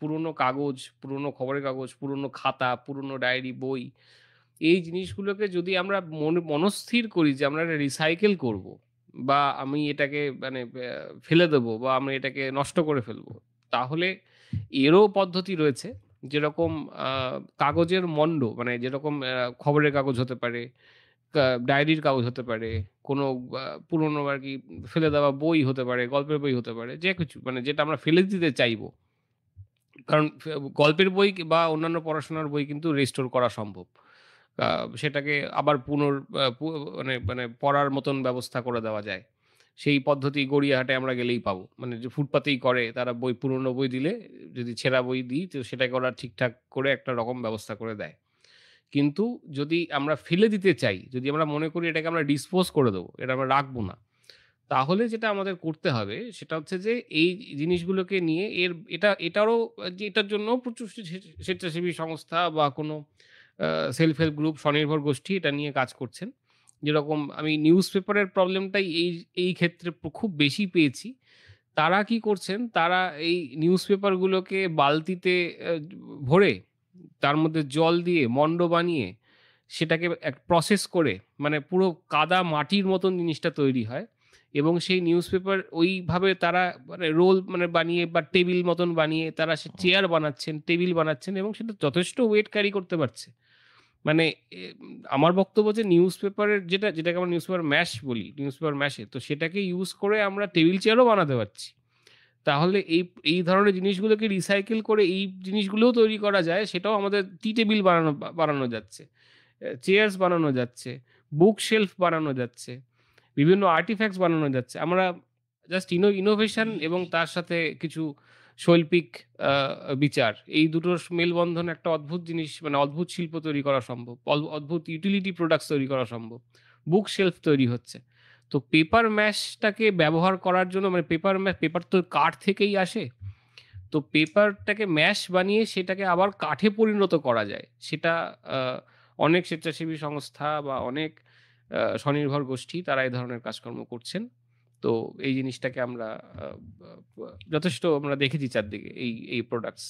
পুরনো কাগজ, পুরনো খবরের কাগজ, পুরনো খাতা, পুরনো ডায়েরি, বই এই জিনিসগুলোকে যদি আমরা মনস্থির করি যে আমরা এটা রিসাইকেল করব বা আমি এটাকে মানে ফেলে দেবো বা আমি এটাকে নষ্ট করে ফেলবো। তাহলে এরও পদ্ধতি রয়েছে। যেরকম আ কাগজের মন্ড মানে যেরকম খবরের কাগজ হতে পারে, ডায়েরির কাগজ হতে পারে, কোনো পুরনো আরকি ফেলে দেওয়া বই হতে পারে, গল্পের বই হতে পারে, যে কিছু মানে যেটা আমরা ফেলে দিতে চাইবো। কারণ গল্পের বই বা অন্যান্য পড়াশোনার বই কিন্তু রেস্টোর করা সম্ভব। আ সেটাকে আবার পুনর আ পু মানে মানে পড়ার মতন ব্যবস্থা করে দেওয়া যায়। সেই পদ্ধতি গড়িয়াহাটে আমরা গেলেই পাবো। মানে যে ফুটপাতেই করে তারা পুরনো বই দিলে যদি ছেঁড়া বই দিই তো সেটাকে ওরা ঠিকঠাক করে একটা রকম ব্যবস্থা করে দেয়। কিন্তু যদি আমরা ফেলে দিতে চাই, যদি আমরা মনে করি এটাকে আমরা ডিসপোজ করে দেবো, এটা আমরা রাখবো না। তাহলে যেটা আমাদের করতে হবে সেটা হচ্ছে যে এই জিনিসগুলোকে নিয়ে এটারও যে এটার জন্য প্রচুর স্বেচ্ছাসেবী সংস্থা বা কোনো আ সেলফ হেল্প গ্রুপ, স্বনির্ভর গোষ্ঠী এটা নিয়ে কাজ করছেন। যেরকম আমি নিউজ পেপারের প্রবলেমটাই এই ক্ষেত্রে খুব বেশি পেয়েছি। তারা কি করছেন, তারা এই নিউজ পেপারগুলোকে বালতিতে ভরে তার মধ্যে জল দিয়ে মন্ড বানিয়ে সেটাকে প্রসেস করে মানে পুরো কাদা মাটির মতন জিনিসটা তৈরি হয় এবং সেই নিউজপেপার ওইভাবে তারা মানে রোল মানে বানিয়ে বা টেবিল মতন বানিয়ে তারা সে চেয়ার বানাচ্ছেন, টেবিল বানাচ্ছেন এবং সেটা যথেষ্ট ওয়েট ক্যারি করতে পারছে। মানে আমার বক্তব্য যে নিউজপেপারের যেটাকে আমরা নিউজপেপার ম্যাশ বলি, নিউজপেপার ম্যাশে তো সেটাকে ইউজ করে আমরা টেবিল চেয়ারও বানাতে পারছি। তাহলে এই ধরনের জিনিসগুলোকে রিসাইকেল করে এই জিনিসগুলোও তৈরি করা যায়, সেটাও আমাদের টি টেবিল বানানো যাচ্ছে। চেয়ার্স বানানো যাচ্ছে, বুক শেলফ বানানো যাচ্ছে, বিভিন্ন আর্টিফ্যাক্টস বানানো যাচ্ছে। আমরা জাস্ট ইনোভেশন এবং তার সাথে কিছু শৈল্পিক আ বিচার এই দুটোর মেলবন্ধনে একটা অদ্ভুত জিনিস মানে অদ্ভুত শিল্প তৈরি করা সম্ভব। অদ্ভুত ইউটিলিটি প্রোডাক্টস তৈরি করা সম্ভব। বুক শেলফ তৈরি হচ্ছে। তো পেপার ম্যাশটাকে ব্যবহার করার জন্য মানে পেপার তো কাঠ থেকেই আসে। তো পেপারটাকে ম্যাশ বানিয়ে সেটাকে আবার কাঠে পরিণত করা যায়। সেটা আ অনেক স্বেচ্ছাসেবী সংস্থা বা অনেক স্বনির্ভর গোষ্ঠী তারা এই ধরনের কাজকর্ম করছেন। তো এই জিনিসটাকে আমরা আ বা যথেষ্ট আমরা দেখেছি চারদিকে এই প্রোডাক্টস।